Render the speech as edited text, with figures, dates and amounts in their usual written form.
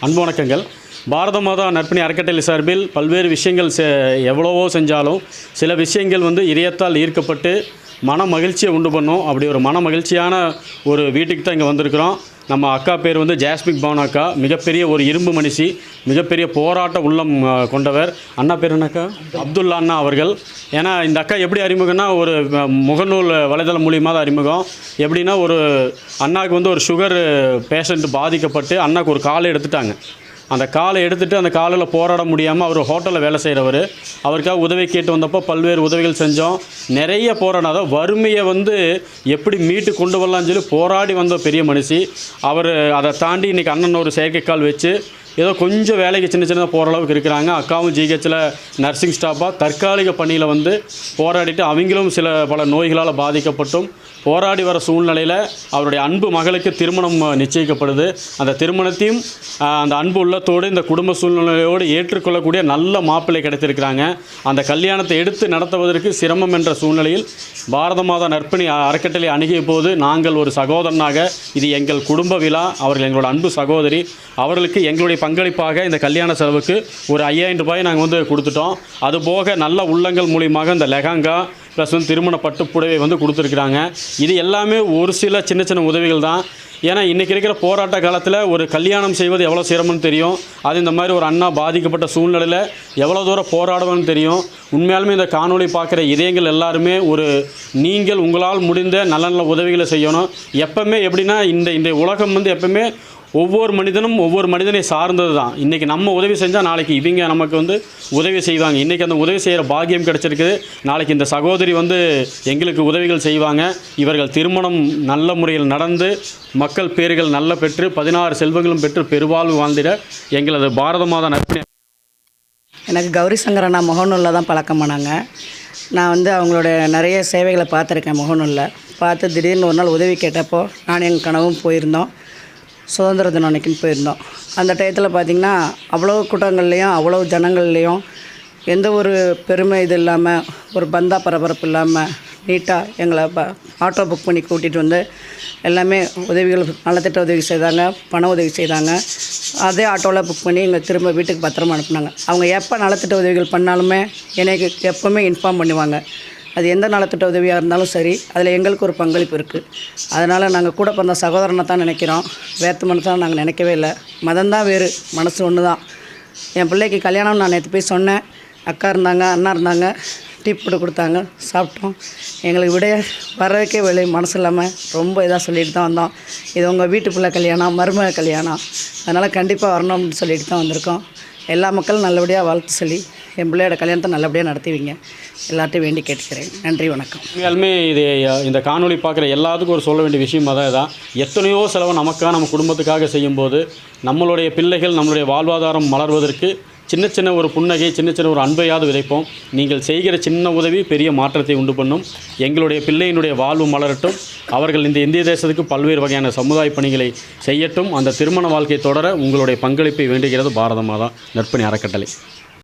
அன்பு வணக்கங்கள். பாரத மாதா நற்பணி அறக்கட்டளை சார்பில் பல்வேறு விஷயங்கள் எவ்வளவோ செஞ்சாலும் சில விஷயங்கள் இதயத்தால் ஈர்க்கப்பட்டு மன மகிழ்ச்சியை உண்டு பண்ணும். அப்படி ஒரு மன மகிழ்ச்சியான ஒரு வீட்டுக்கு தான் இங்கே வந்திருக்கிறோம். நம்ம அக்கா பேர் ஜாஸ்மிக் பவன் அக்கா. மிகப்பெரிய ஒரு இரும்பு மனுஷி, மிகப்பெரிய போராட்ட உள்ளம் கொண்டவர். அண்ணா பேர் என்னக்கா? அப்துல்லா அண்ணா அவர்கள். ஏன்னா இந்த அக்கா எப்படி அறிமுகம்னா, ஒரு முகநூல் வலைதளம் மூலியமாக தான் அறிமுகம். எப்படின்னா, ஒரு அண்ணாவுக்கு ஒரு சுகர் பேஷண்ட் பாதிக்கப்பட்டு அண்ணாவுக்கு ஒரு காலை எடுத்துட்டாங்க. அந்த காலை எடுத்துகிட்டு அந்த காலில் போராட முடியாமல் அவர் ஹோட்டலில் வேலை செய்கிறவர். அவருக்காக உதவி கேட்டு வந்தப்போ பல்வேறு உதவிகள் செஞ்சோம். நிறைய போராடாத வறுமையை எப்படி மீட்டு கொண்டு வரலான்னு சொல்லி போராடி வந்த பெரிய மனுஷி அவர். அதை தாண்டி இன்றைக்கி அண்ணன் ஒரு செயற்கைக்கால் வச்சு ஏதோ கொஞ்சம் வேலைக்கு சின்ன சின்னதாக போகிற அளவுக்கு இருக்கிறாங்க. அக்காவும் ஜிஹெச்சில் நர்சிங் ஸ்டாஃபாக தற்காலிக பணியில் போராடிட்டு அவங்களும் பல நோய்களால் பாதிக்கப்பட்டும் போராடி வர சூழ்நிலையில் அவருடைய அன்பு மகளுக்கு திருமணம் நிச்சயிக்கப்படுது. அந்த திருமணத்தையும் அந்த அன்பு உள்ளத்தோடு இந்த குடும்ப சூழ்நிலையோடு ஏற்றுக்கொள்ளக்கூடிய நல்ல மாப்பிள்ளை கிடைத்திருக்கிறாங்க. அந்த கல்யாணத்தை எடுத்து நடத்துவதற்கு சிரமம் என்ற சூழ்நிலையில் பாரத மாதா நற்பணி அறக்கட்டளை அணுகிய போது நாங்கள் ஒரு சகோதரனாக, இது எங்கள் குடும்ப விழா, அவர்கள் எங்களோட அன்பு சகோதரி, அவர்களுக்கு எங்களுடைய பங்களிப்பாக இந்த கல்யாண செலவுக்கு ஒரு 5000 ரூபாய் நாங்கள் கொடுத்துட்டோம். அதுபோக நல்ல உள்ளங்கள் மூலியமாக இந்த லெஹங்கா ப்ளஸ் திருமண பட்டு புடவை கொடுத்துருக்குறாங்க. இது எல்லாமே ஒரு சில சின்ன சின்ன உதவிகள் தான். ஏன்னா இன்றைக்கி இருக்கிற போராட்ட காலத்தில் ஒரு கல்யாணம் செய்வது எவ்வளோ சிரமம்னு தெரியும். அது இந்த மாதிரி ஒரு அண்ணா பாதிக்கப்பட்ட சூழ்நிலையில் எவ்வளோ தூரம் போராடுவோன்னு தெரியும். உண்மையாலுமே இந்த காணொளி பார்க்குற இதயங்கள் எல்லாருமே நீங்கள் உங்களால் முடிந்த நல்ல நல்ல உதவிகளை செய்யணும். எப்பவுமே எப்படின்னா, இந்த உலகம் எப்பவுமே ஒவ்வொரு மனிதனும் ஒவ்வொரு மனிதனை சார்ந்தது தான். இன்றைக்கி நம்ம உதவி செஞ்சால் நாளைக்கு இவங்க நமக்கு உதவி செய்வாங்க. இன்றைக்கி அந்த உதவி செய்கிற பாக்கியம் கிடச்சிருக்குது. நாளைக்கு இந்த சகோதரி எங்களுக்கு உதவிகள் செய்வாங்க. இவர்கள் திருமணம் நல்ல முறையில் நடந்து மக்கள் பேறுகள் நல்ல பெற்று 16 செல்வங்களும் பெற்று பெருவாழ்வு வாழ்ந்திட எங்களது பாரத மாதா நற்பணி. எனக்கு கௌரி சங்கர் அண்ணா முகநூலில் தான் பழக்கமானாங்க. நான் அவங்களோட நிறைய சேவைகளை பார்த்துருக்கேன். முகநூலில் பார்த்து திடீர்னு ஒரு நாள் உதவி கேட்டப்போ நான் எங்கள் கனவும் போயிருந்தோம். சுதந்திர தினம் அன்றைக்கின்னு போயிருந்தோம். அந்த டயத்தில் பார்த்திங்கன்னா அவ்வளோ கூட்டங்கள்லேயும் அவ்வளோ ஜனங்கள்லேயும் எந்த ஒரு பெருமை இது இல்லாமல், ஒரு பந்தா பரபரப்பு இல்லாமல் நீட்டாக எங்களை ஆட்டோ புக் பண்ணி கூட்டிகிட்டு எல்லாமே உதவிகள், நலத்திட்ட உதவி செய்தாங்க, பண உதவி செய்தாங்க. அதே ஆட்டோவில் புக் பண்ணி எங்களை திரும்ப வீட்டுக்கு பத்திரமா அனுப்புனாங்க. அவங்க எப்போ நலத்திட்ட உதவிகள் பண்ணாலுமே எனக்கு எப்போவுமே இன்ஃபார்ம் பண்ணுவாங்க. அது எந்த நலத்திட்ட உதவியாக இருந்தாலும் சரி, அதில் எங்களுக்கு ஒரு பங்களிப்பு இருக்குது. அதனால் நாங்கள் கூட பிறந்த சகோதரனை தான் நினைக்கிறோம். வேற்று மனசாக நாங்கள் நினைக்கவே இல்லை. மதம்தான் வேறு, மனசு ஒன்று தான். என் பிள்ளைக்கு கல்யாணம் நான் நேற்று போய் சொன்னேன். அக்கா இருந்தாங்க, அண்ணா இருந்தாங்க, டீ போட்டு கொடுத்தாங்க, சாப்பிட்டோம். எங்களுக்கு விட வர்றதுக்கே மனசு இல்லாமல் ரொம்ப இதாக சொல்லிட்டு தான் வந்தோம். இது உங்கள் வீட்டு பிள்ளை கல்யாணம், மருமக கல்யாணம், அதனால் கண்டிப்பாக வரணும் அப்படின்னு சொல்லிட்டு தான் வந்திருக்கோம். எல்லா மக்களும் நல்லபடியாக வாழ்த்து சொல்லி என் பிள்ளையோட கல்யாணத்தை நல்லபடியாக நடத்துவீங்க எல்லாத்தையும் வேண்டி கேட்டுக்கிறேன். நன்றி, வணக்கம். உண்மையாலுமே இந்த காணொளி பார்க்குற எல்லாத்துக்கும் ஒரு சொல்ல வேண்டிய விஷயம் தான். எத்தனையோ செலவு நமக்காக நம்ம குடும்பத்துக்காக செய்யும்போது நம்மளுடைய பிள்ளைகள் நம்மளுடைய வாழ்வாதாரம் மலர்வதற்கு சின்ன சின்ன ஒரு புன்னகை, சின்ன சின்ன ஒரு அன்பையாவது விதைப்போம். நீங்கள் செய்கிற சின்ன உதவி பெரிய மாற்றத்தை உண்டு பண்ணும். எங்களுடைய பிள்ளையினுடைய வாழ்வு மலரட்டும். அவர்கள் இந்த இந்திய தேசத்துக்கு பல்வேறு வகையான சமுதாய பணிகளை செய்யட்டும். அந்த திருமண வாழ்க்கை தொடர உங்களுடைய பங்களிப்பை வேண்டுகிறது பாரத மாதா நற்பணி அறக்கட்டளை.